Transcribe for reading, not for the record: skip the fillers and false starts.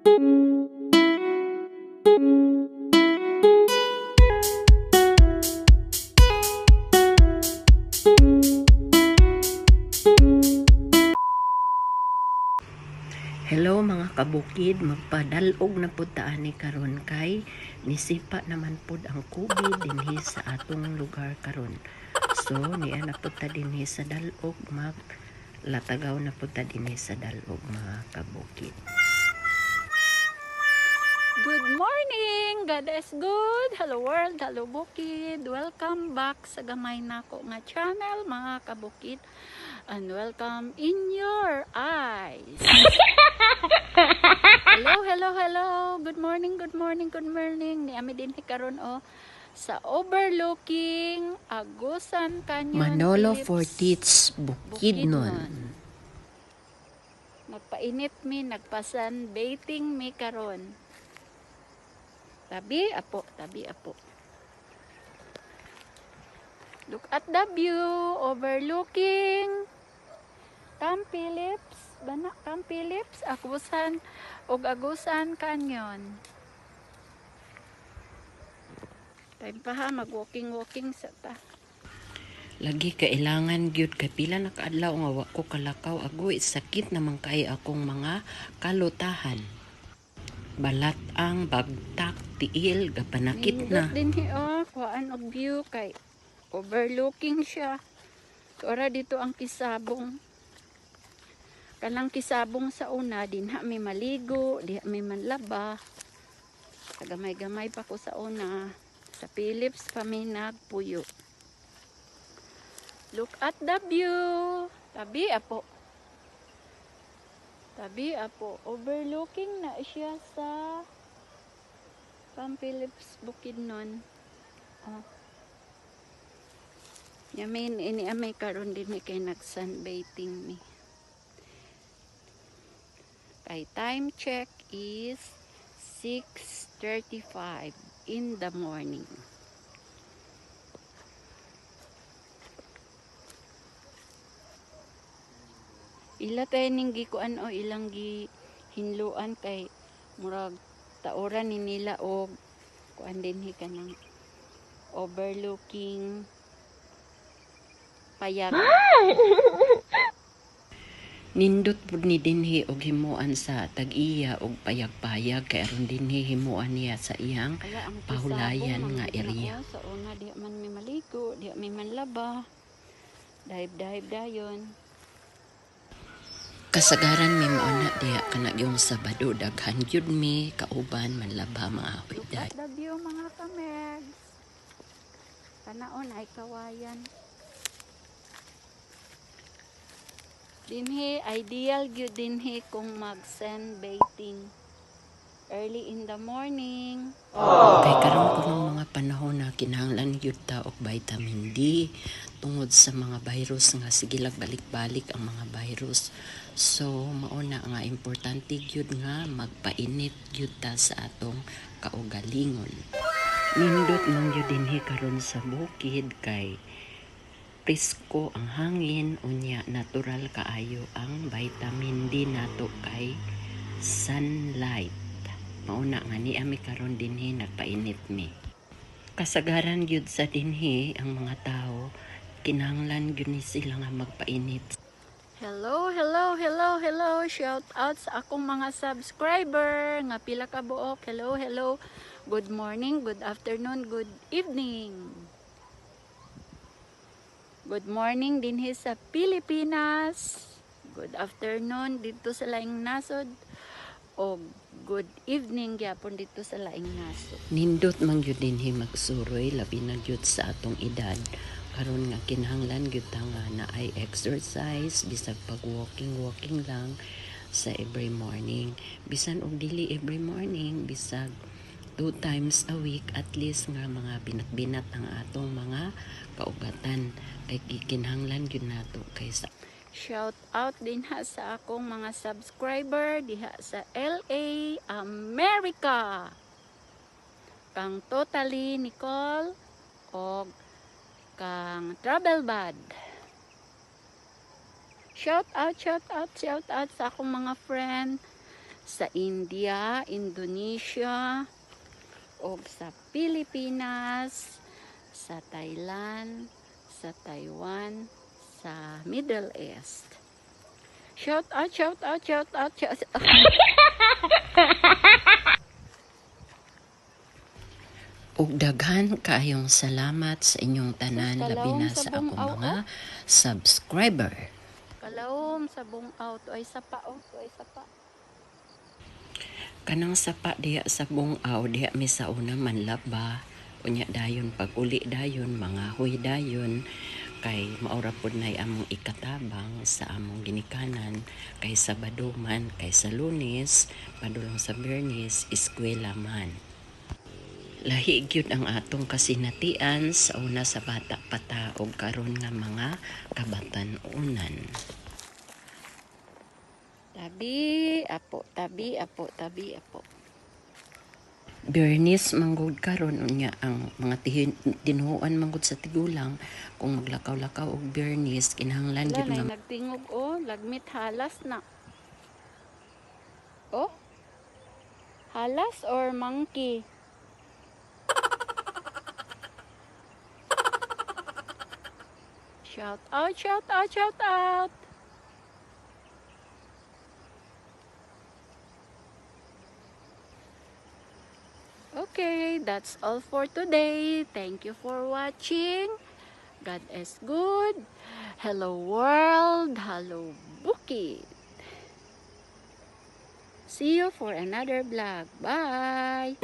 Hello mga kabukid, magpadalog na pud ta ani karon kay nisipa naman pud ang COVID dinhi sa atong lugar karon. So niya na pud ta dinhi sa dalog, maglatagaw na pud ta dinhi sa dalog mga kabukid. Good morning! God is good! Hello world! Hello bukid! Welcome back sa gamay nako nga channel mga kabukid. And welcome in your eyes! Hello, hello, hello! Good morning, good morning, good morning! Niami din karon sa overlooking Agusan Canyon Manolo Philips, Fortits, Bukidnon. Nagpainit mi, nagpasan baiting mi karon. Tabi apo, tabi apo. Look at the view overlooking Camp Philips, Camp Philips, Agusan ug Agusan Canyon. Time pa ha, mag-walking sa ta. Lagi kailangan gyud kay pila na kaadlaw nga wa ko kalakaw agoy sakit naman kay akong mga kalutahan. Balat ang bagtak tiil gapanakit na. Nindot din kuhaan og view kay overlooking siya. Ora dito ang Kisabong. Kanang Kisabong sa una dinha may maligo, diha may manlaba. Gamay-gamay pa ko sa una. Sa Philips pa may nagpuyo. Look at the view. Tabi apo. Tabi apo. Overlooking na siya sa Camp Philips Bukidnon. Oh. Yamin ini amay karon din kay nag-sunbathing mi. Kay time check is 6:35 in the morning. Ila tayo ning gikuan o ilang hinluan kay murag taoran ni nila og kuan dinhi kanang overlooking payag. Nindot pud ni dinhi og himuan sa tag-iya og payag-payag kay aron dinhi himuan niya sa iyang pahulayan nga area. Sa una di man may maligo, di may manlaba. Dive dayon. Kasagaran mi mao na diha kana gyung Sabado daghan gyud mi kauban manlaba mga hapigday. Look at the view mga kamegs. Kanaon ay kawayan. Dinhi ideal gyud dinhi kung mag-sunbathing early in the morning. Kay karon kunong mga panahon na kinahanglan gyud ta og vitamin D tungod sa mga virus nga sigilag balik-balik ang mga virus. So mao na nga importante gyud nga magpainit gyud ta sa atong kaugalingon. Nindot man gyud dinhi karon sa bukid kay presko ang hangin unya natural kaayo ang vitamin D nato kay sunlight. Mao na nga ni ami karon dinhi nagpainit mi. Kasagaran gyud sa dinhi ang mga tao kinahanglan gyud ni sila nga magpainit. Hello, hello, hello, hello. Shout out sa akong mga subscriber nga pila ka buok. Hello, hello. Good morning, good afternoon, good evening. Good morning dinhi sa Pilipinas. Good afternoon dito sa laing nasod. O good evening gyapon dito sa laing nasod. Nindot man gyud dinhi magsuroy labi na gyud sa atong edad. Karon nga kinahanglan gyud ta nga naay exercise bisag pag walking lang sa every morning. Bisan og dili every morning, bisag 2 times a week at least nga mga binat-binat ang atong mga kaugatan kay kinahanglan gyud nato kaysa. Shout out din ha sa akong mga subscriber diha sa LA, America. Kang Totally Nicole og kang Travel Bad. Shout out sa akong mga friend sa India, Indonesia, o sa Pilipinas, sa Thailand, sa Taiwan, sa Middle East. Shout out, shout out, shout out, shout out. Ug daghan kaayong salamat sa inyong tanan, Sus, labi na kalawom sa sa buong akong aw, mga subscriber. Kalawom sa buong out. Ay sapa, ay sapa. Kanang sapa diha sa bungaw, diha mi sa una manlaba. Unya dayon pag uli dayon, mga huy dayon. Kay maura pod nay among ikatabang sa among ginikanan. Kay Sabado man, kay sa Lunes, padulong sa Bernis, eskwela man. Lahi gyud ang atong kasinatian sa una sa bata pata og karon nga mga kabatan-unan. Tabi, apo, tabi, apo, tabi, apo. Bernis manggod karon unya ang mga tinuan manggod sa tigulang kung maglakaw-lakaw og Bernis kinahanglan Wala gyud na nga nagtingog oh, lagmit halas na. Oh? Halas or monkey? Shout out, shout out, shout out. Okay, that's all for today. Thank you for watching. God is good. Hello world. Hello Bukid. See you for another vlog. Bye.